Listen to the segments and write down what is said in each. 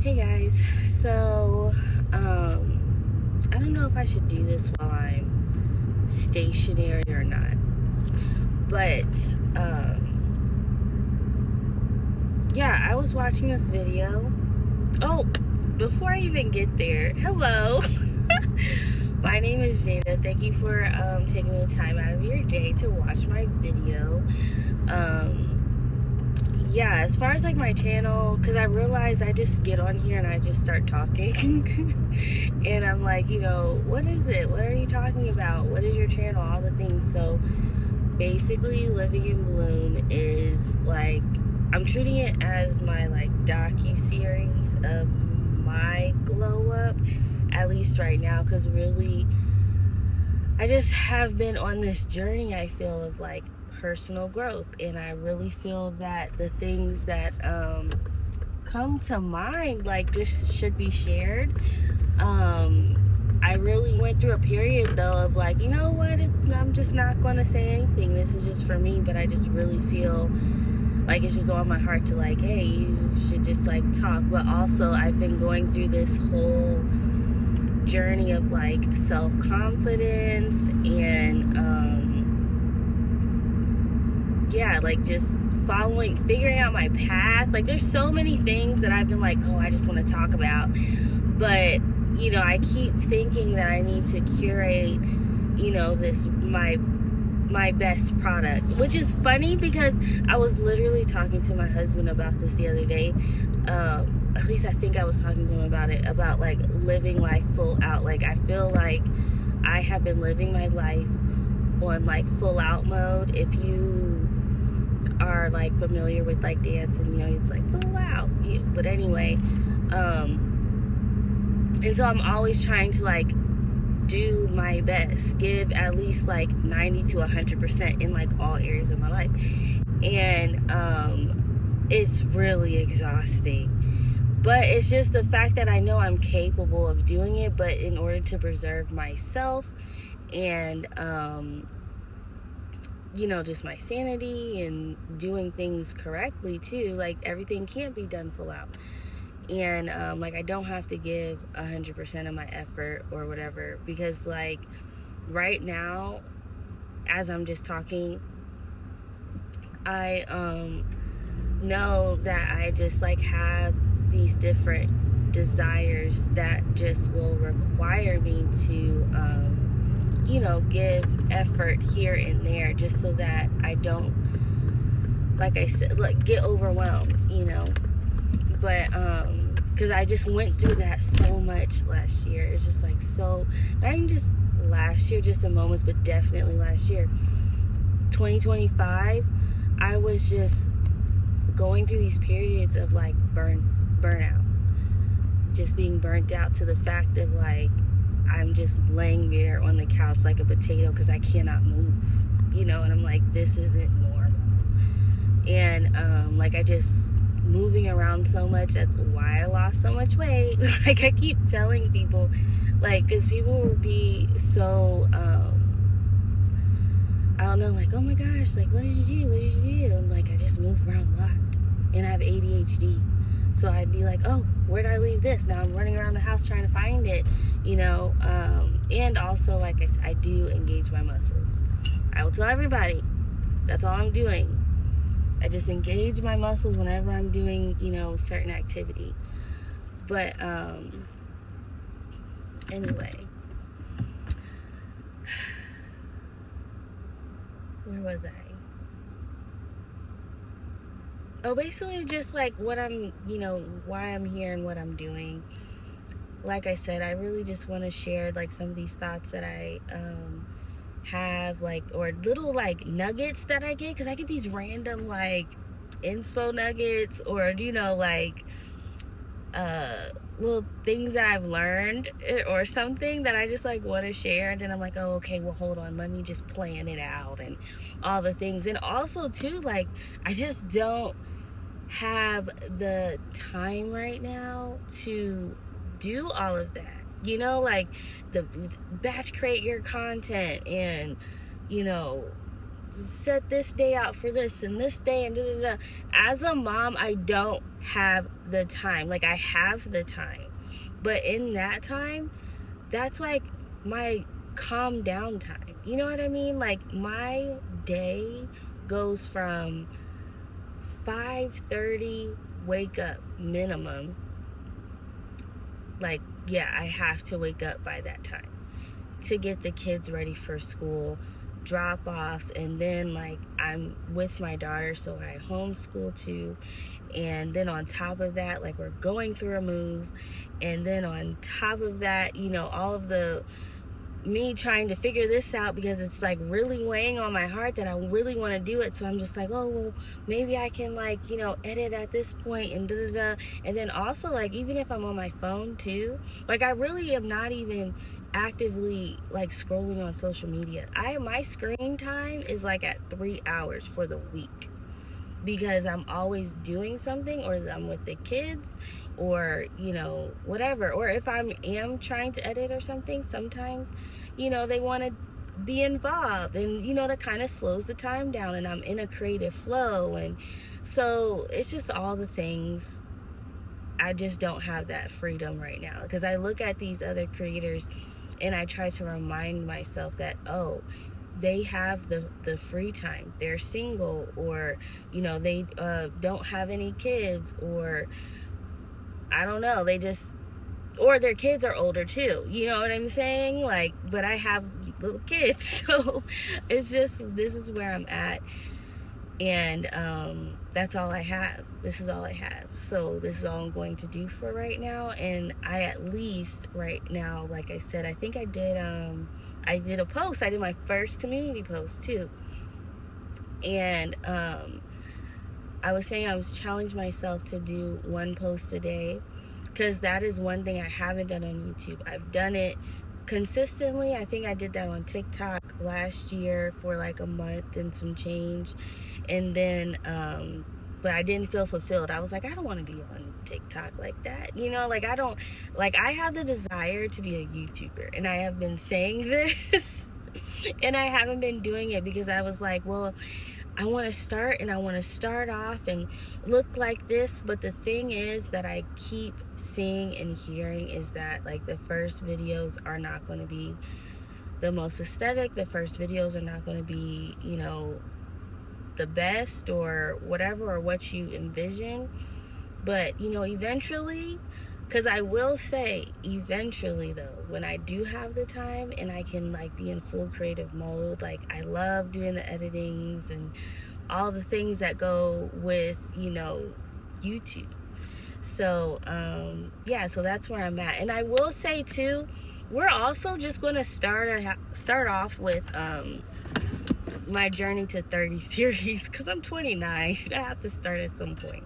Hey guys, so I don't know if I should do this while I'm stationary or not, but yeah, I was watching this video. Oh, before I even get there, hello. My name is Jada. Thank you for taking the time out of your day to watch my video. Yeah, as far as like my channel, because I realized I just get on here and I just start talking. And I'm like, what is it? What are you talking about? What is your channel? All the things. So basically, Living in Bloom is like, I'm treating it as my like docu-series of my glow up, at least right now, because really, I just have been on this journey, I feel, of like personal growth, and I really feel that the things that come to mind like just should be shared. I really went through a period though of like, you know what, I'm just not going to say anything, this is just for me, but I just really feel like it's just on my heart to like, hey, you should just like talk. But also I've been going through this whole journey of like self-confidence and yeah, like just figuring out my path. Like there's so many things that I've been like, oh, I just want to talk about, but I keep thinking that I need to curate this my best product, which is funny because I was literally talking to my husband about this the other day. At least I think I was talking to him about it, about like living life full out. Like I feel like I have been living my life on like full out mode. If you are like familiar with like dance, and it's like full out, but anyway, and so I'm always trying to like do my best, give at least like 90 to 100% in like all areas of my life, and it's really exhausting. But it's just the fact that I know I'm capable of doing it, but in order to preserve myself and just my sanity and doing things correctly too, like everything can't be done full out. And like I don't have to give 100% of my effort or whatever, because like right now as I'm just talking, I know that I just like have these different desires that just will require me to give effort here and there, just so that I don't, like I said, like get overwhelmed, but because I just went through that so much last year. It's just like, so not even just last year, just in moments, but definitely last year, 2025, I was just going through these periods of like burnout, just being burnt out to the fact of like I'm just laying there on the couch like a potato because I cannot move, and I'm like, this isn't normal. And like I just moving around so much, that's why I lost so much weight. Like I keep telling people, like, because people will be so I don't know, like, oh my gosh, like, what did you do? I'm like, I just move around a lot, and I have ADHD. So I'd be like, oh, where did I leave this? Now I'm running around the house trying to find it, and also, like I said, I do engage my muscles. I will tell everybody, that's all I'm doing. I just engage my muscles whenever I'm doing, certain activity. But anyway, where was I? Oh, basically just like what I'm, why I'm here and what I'm doing. Like I said, I really just want to share like some of these thoughts that I have, like, or little like nuggets that I get, because I get these random like inspo nuggets, or like little things that I've learned or something that I just like want to share, and then I'm like, oh, okay, well, hold on, let me just plan it out and all the things. And also too, like, I just don't have the time right now to do all of that, like the batch create your content and set this day out for this and this day and da da da. As a mom, I don't have the time. Like, I have the time, but in that time, that's like my calm down time. You know what I mean? Like, my day goes from 5:30 wake up minimum. Like, yeah, I have to wake up by that time to get the kids ready for school, drop offs, and then like I'm with my daughter, so I homeschool too. And then on top of that, like, we're going through a move, and then on top of that, you know, all of the me trying to figure this out, because it's like really weighing on my heart that I really want to do it. So I'm just like, oh well, maybe I can, like, you know, edit at this point and da da da. And then also, like, even if I'm on my phone too, like, I really am not even actively like scrolling on social media. My screen time is like at 3 hours for the week, because I'm always doing something, or I'm with the kids, or, you know, whatever. Or if I am trying to edit or something, sometimes, you know, they want to be involved, and, you know, that kind of slows the time down, and I'm in a creative flow. And so it's just all the things. I just don't have that freedom right now, because I look at these other creators and I try to remind myself that, oh, they have the free time. They're single, or, you know, they don't have any kids, or I don't know, they just, or their kids are older too. You know what I'm saying? Like, but I have little kids, so it's just, this is where I'm at. And that's all I have. This is all I have. So this is all I'm going to do for right now. And I, at least right now, like I said, I think I did a post. I did my first community post too. And I was saying I was challenging myself to do one post a day, because that is one thing I haven't done on YouTube. I've done it consistently. I think I did that on TikTok last year for like a month and some change. And then but I didn't feel fulfilled. I was like, I don't want to be on TikTok like that. You know, like, I don't, like, I have the desire to be a YouTuber, and I have been saying this and I haven't been doing it, because I was like, well, I want to start, and I want to start off and look like this. But the thing is that I keep seeing and hearing is that, like, the first videos are not going to be the most aesthetic. The first videos are not going to be, you know, the best, or whatever, or what you envision. But, you know, eventually, because I will say, eventually though, when I do have the time and I can, like, be in full creative mode, like, I love doing the editings and all the things that go with, you know, YouTube. So yeah, so that's where I'm at. And I will say too, we're also just going to start off with my Journey to 30 series, because I'm 29. I have to start at some point.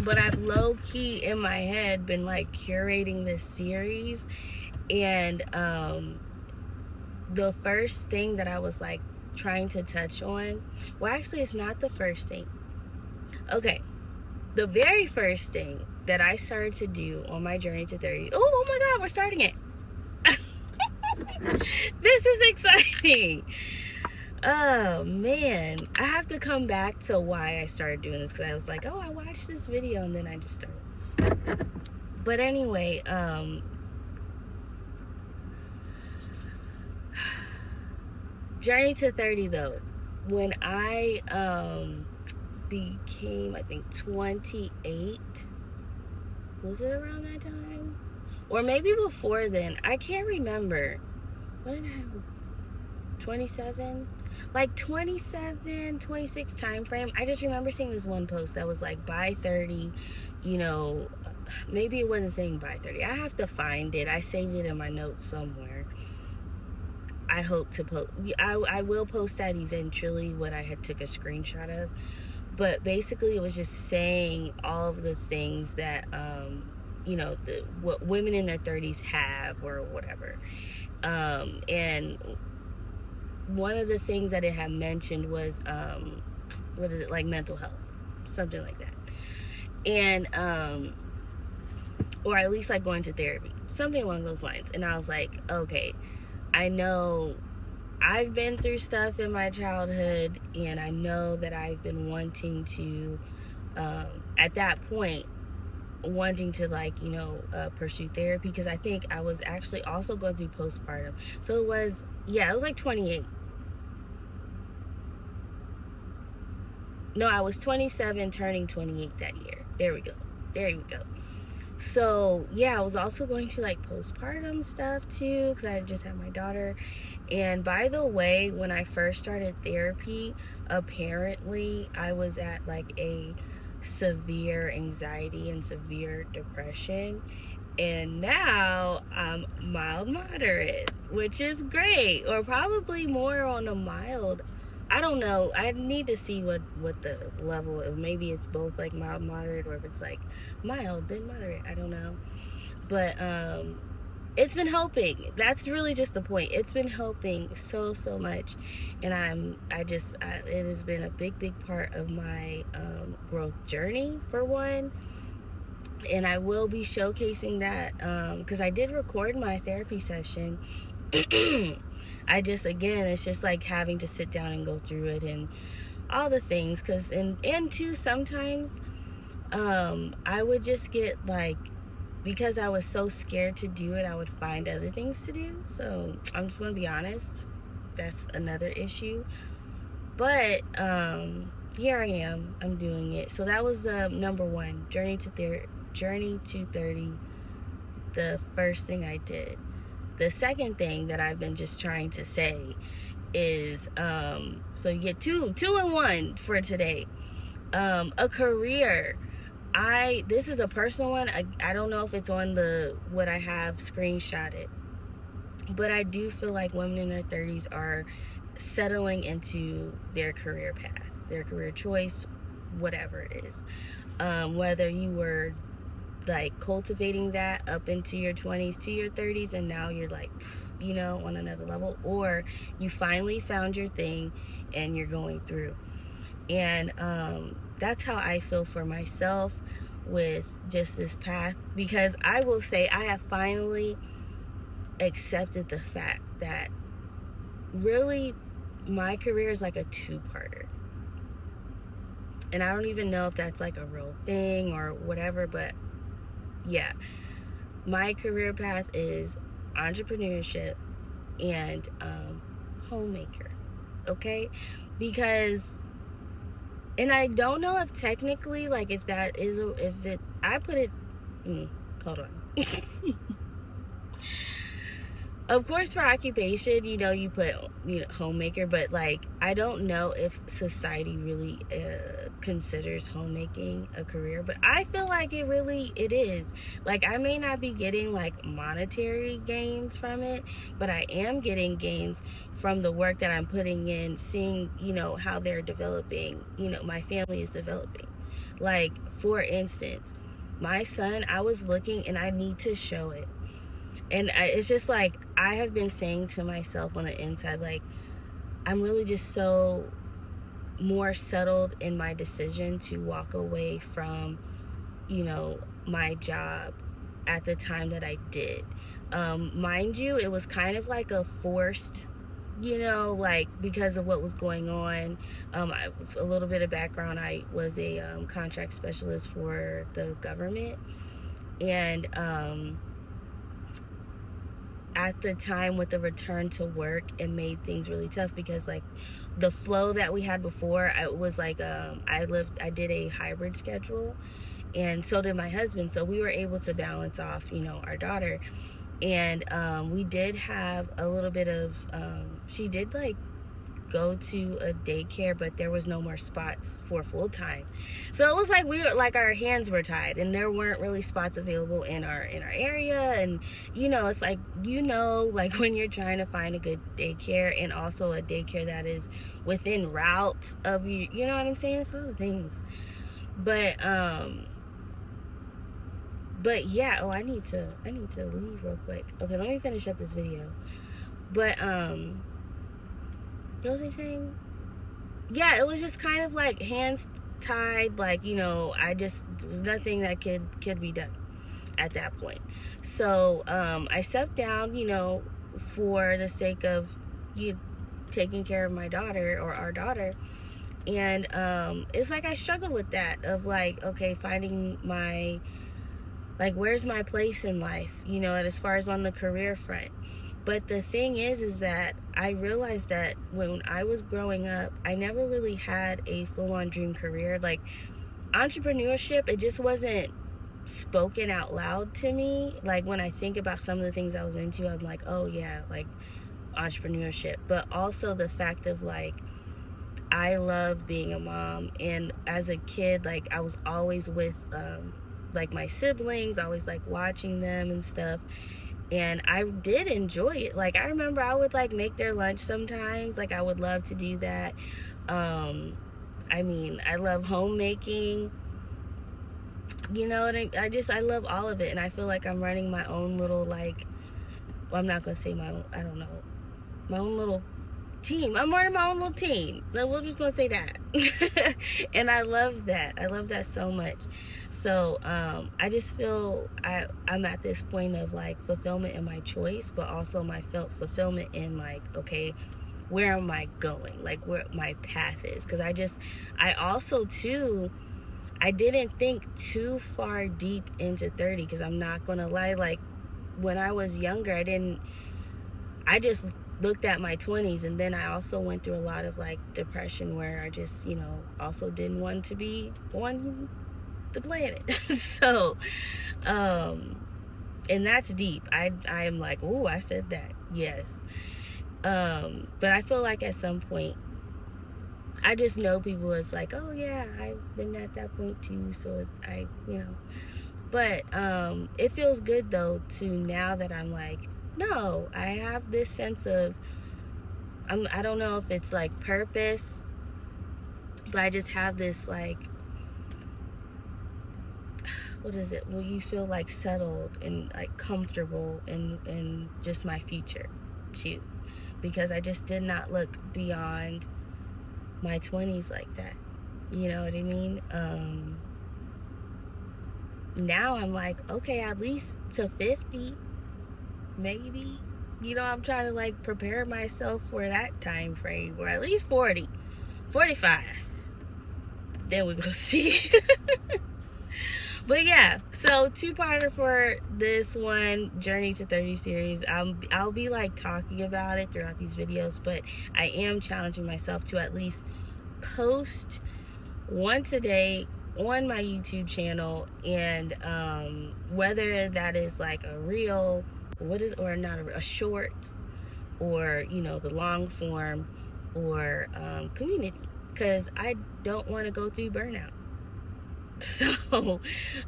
But I've low-key in my head been, like, curating this series. And the first thing that I was, like, trying to touch on, well, actually, it's not the first thing. Okay, the very first thing that I started to do on my Journey to 30, oh my God, we're starting it. This is exciting. Oh man, I have to come back to why I started doing this, because I was like, oh, I watched this video, and then I just started. But anyway, Journey to 30 though, when I became, I think, 28, was it around that time? Or maybe before then, I can't remember. What did I have? 27? Like 27, 26 time frame. I just remember seeing this one post that was like, by 30, you know, maybe it wasn't saying by 30. I have to find it. I saved it in my notes somewhere. I hope to post, I will post that eventually, what I had took a screenshot of. But basically it was just saying all of the things that, you know, what women in their 30s have, or whatever. And one of the things that it had mentioned was, what is it, like mental health, something like that. And, or at least like going to therapy, something along those lines. And I was like, okay, I know I've been through stuff in my childhood, and I know that I've been wanting to, at that point, wanting to pursue therapy, because I think I was actually also going through postpartum. So it was like 28. No, I was 27 turning 28 that year. There we go. So yeah, I was also going through like postpartum stuff too, because I just had my daughter. And by the way, when I first started therapy, apparently I was at like a severe anxiety and severe depression, and now I'm mild moderate, which is great, or probably more on a mild. I don't know. I need to see what the level of, maybe it's both like mild moderate, or if it's like mild then moderate. I don't know. But it's been helping. That's really just the point. It's been helping so much, and it has been a big part of my growth journey, for one. And I will be showcasing that, because I did record my therapy session. It's just like having to sit down and go through it and all the things, because and too, sometimes I would just get like, because I was so scared to do it, I would find other things to do. So I'm just going to be honest, that's another issue. But here I am, I'm doing it. So that was number one, journey to 30, the first thing I did. The second thing that I've been just trying to say is, so you get two in one for today. A career. This is a personal one. I don't know if it's on what I have screenshotted, but I do feel like women in their 30s are settling into their career path, their career choice, whatever it is. Whether you were like cultivating that up into your 20s to your 30s, and now you're like, on another level, or you finally found your thing and you're going through. And that's how I feel for myself with just this path, because I will say I have finally accepted the fact that really my career is like a two-parter. And I don't even know if that's like a real thing or whatever, but yeah, my career path is entrepreneurship and homemaker. Okay? Because, and I don't know if technically, like, if that is I put it, hold on. Of course, for occupation, you put homemaker, but like, I don't know if society really considers homemaking a career, but I feel like it is. Like, I may not be getting like monetary gains from it, but I am getting gains from the work that I'm putting in, seeing how they're developing, my family is developing. Like, for instance, my son, I was looking, and I need to show it. And it's just like, I have been saying to myself on the inside, like, I'm really just so more settled in my decision to walk away from, my job at the time that I did. Mind you, it was kind of like a forced, like, because of what was going on. A little bit of background, I was a contract specialist for the government. And at the time, with the return to work, it made things really tough, because like the flow that we had before, it was like I did a hybrid schedule, and so did my husband, so we were able to balance off our daughter. And we did have a little bit of she did like go to a daycare, but there was no more spots for full time. So it was like our hands were tied, and there weren't really spots available in our area. And it's like, like when you're trying to find a good daycare, and also a daycare that is within route of you, you know what I'm saying? So the things. But yeah, I need to leave real quick. Okay, let me finish up this video. But what was I saying? Yeah, it was just kind of like hands tied, like, there was nothing that could be done at that point. So I stepped down, for the sake of taking care of my daughter, or our daughter. And it's like I struggled with that of like, okay, finding my, like, where's my place in life, you know, as far as on the career front. But the thing is that I realized that when I was growing up, I never really had a full-on dream career. Like, entrepreneurship, it just wasn't spoken out loud to me. Like, when I think about some of the things I was into, I'm like, oh yeah, like entrepreneurship. But also the fact of like, I love being a mom, and as a kid, like, I was always with like my siblings, always like watching them and stuff, and I did enjoy it. Like, I remember I would like make their lunch sometimes. Like, I would love to do that. I mean, I love homemaking, you know, and I love all of it. And I feel like I'm running my own little, like, well, I'm not gonna say my own, I don't know, my own little team. I'm running my own little team. We're just gonna say that. And I love that. I love that so much. So I just feel I'm at this point of like fulfillment in my choice, but also my fulfillment in like, okay, where am I going? Like, where my path is. Because I also too, I didn't think too far deep into 30, because I'm not gonna lie, like when I was younger, I just looked at my 20s, and then I also went through a lot of like depression where I just, you know, also didn't want to be on the planet. So and that's deep. I'm like, oh, I said that, yes. But I feel like at some point, I just know people is like, oh yeah, I've been at that point too, so I, you know. But it feels good though to now that I'm like, no, I have this sense of, I don't know if it's like purpose, but I just have this like, what is it? Well, you feel like settled and like comfortable in just my future too, because I just did not look beyond my 20s like that. You know what I mean? Now I'm like, okay, at least to 50, maybe. You know, I'm trying to like prepare myself for that time frame, or at least 40, 45. Then we're gonna see. But yeah, so two-parter for this one, Journey to 30 series. I'll be like talking about it throughout these videos, but I am challenging myself to at least post once a day on my YouTube channel, and whether that is like a reel, or not a short, or you know, the long form, or community, because I don't want to go through burnout. So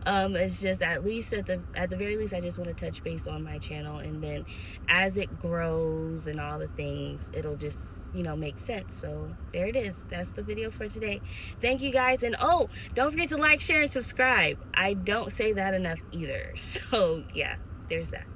it's just, at least at the very least, I just want to touch base on my channel, and then as it grows and all the things, it'll just, you know, make sense. So there it is. That's the video for today. Thank you guys, and oh, don't forget to like, share, and subscribe. I don't say that enough either. So yeah, there's that.